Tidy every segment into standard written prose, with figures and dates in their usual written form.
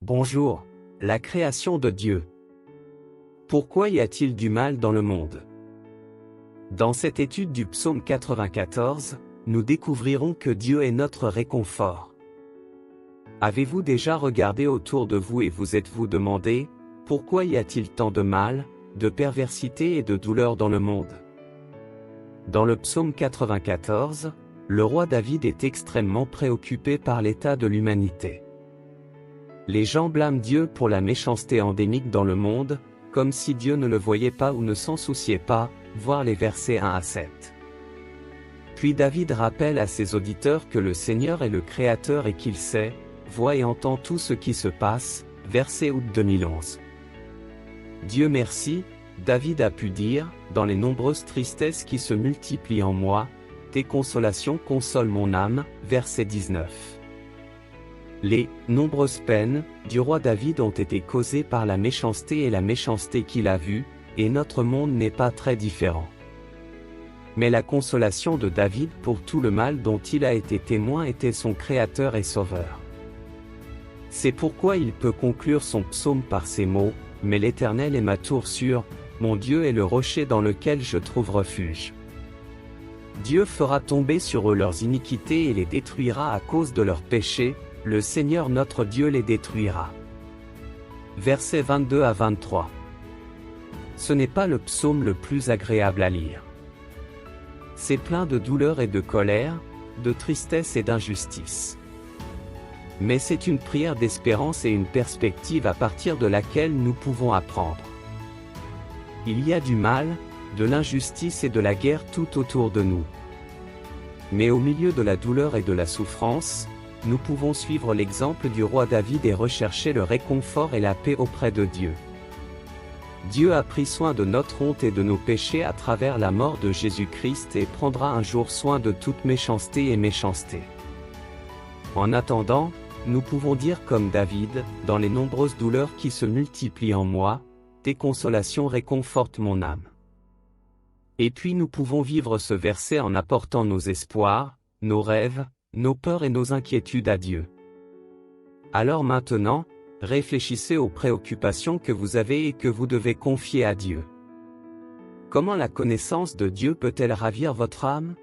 Bonjour, la création de Dieu. Pourquoi y a-t-il du mal dans le monde? Dans cette étude du psaume 94, nous découvrirons que Dieu est notre réconfort. Avez-vous déjà regardé autour de vous et vous êtes-vous demandé, pourquoi y a-t-il tant de mal, de perversité et de douleur dans le monde? Dans le psaume 94, le roi David est extrêmement préoccupé par l'état de l'humanité. Les gens blâment Dieu pour la méchanceté endémique dans le monde, comme si Dieu ne le voyait pas ou ne s'en souciait pas, voir les versets 1 à 7. Puis David rappelle à ses auditeurs que le Seigneur est le Créateur et qu'il sait, voit et entend tout ce qui se passe, verset août 2011. Dieu merci, David a pu dire, dans les nombreuses tristesses qui se multiplient en moi, tes consolations consolent mon âme, verset 19. Les nombreuses peines du roi David ont été causées par la méchanceté et la méchanceté qu'il a vue, et notre monde n'est pas très différent. Mais la consolation de David pour tout le mal dont il a été témoin était son Créateur et Sauveur. C'est pourquoi il peut conclure son psaume par ces mots, « Mais l'Éternel est ma tour sûre, mon Dieu est le rocher dans lequel je trouve refuge. » Dieu fera tomber sur eux leurs iniquités et les détruira à cause de leurs péchés, le Seigneur notre Dieu les détruira. Versets 22 à 23. Ce n'est pas le psaume le plus agréable à lire. C'est plein de douleur et de colère, de tristesse et d'injustice. Mais c'est une prière d'espérance et une perspective à partir de laquelle nous pouvons apprendre. Il y a du mal, de l'injustice et de la guerre tout autour de nous. Mais au milieu de la douleur et de la souffrance, nous pouvons suivre l'exemple du roi David et rechercher le réconfort et la paix auprès de Dieu. Dieu a pris soin de notre honte et de nos péchés à travers la mort de Jésus-Christ et prendra un jour soin de toute méchanceté et méchanceté. En attendant, nous pouvons dire comme David, dans les nombreuses douleurs qui se multiplient en moi, tes consolations réconfortent mon âme. Et puis nous pouvons vivre ce verset en apportant nos espoirs, nos rêves, nos peurs et nos inquiétudes à Dieu. Alors maintenant, réfléchissez aux préoccupations que vous avez et que vous devez confier à Dieu. Comment la connaissance de Dieu peut-elle ravir votre âme?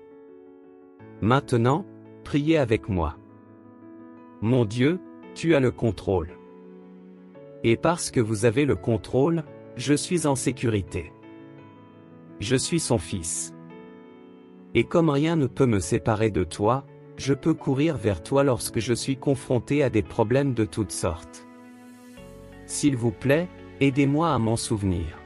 Maintenant, priez avec moi. Mon Dieu, tu as le contrôle. Et parce que vous avez le contrôle, je suis en sécurité. Je suis son fils. Et comme rien ne peut me séparer de toi, je peux courir vers toi lorsque je suis confronté à des problèmes de toutes sortes. S'il vous plaît, aidez-moi à m'en souvenir.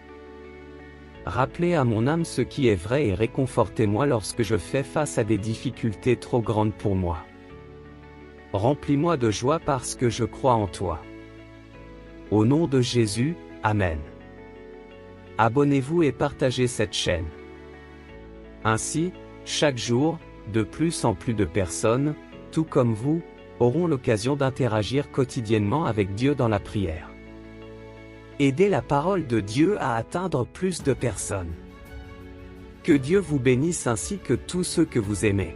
Rappelez à mon âme ce qui est vrai et réconfortez-moi lorsque je fais face à des difficultés trop grandes pour moi. Remplis-moi de joie parce que je crois en toi. Au nom de Jésus, Amen. Abonnez-vous et partagez cette chaîne. Ainsi, chaque jour, de plus en plus de personnes, tout comme vous, auront l'occasion d'interagir quotidiennement avec Dieu dans la prière. Aidez la parole de Dieu à atteindre plus de personnes. Que Dieu vous bénisse ainsi que tous ceux que vous aimez.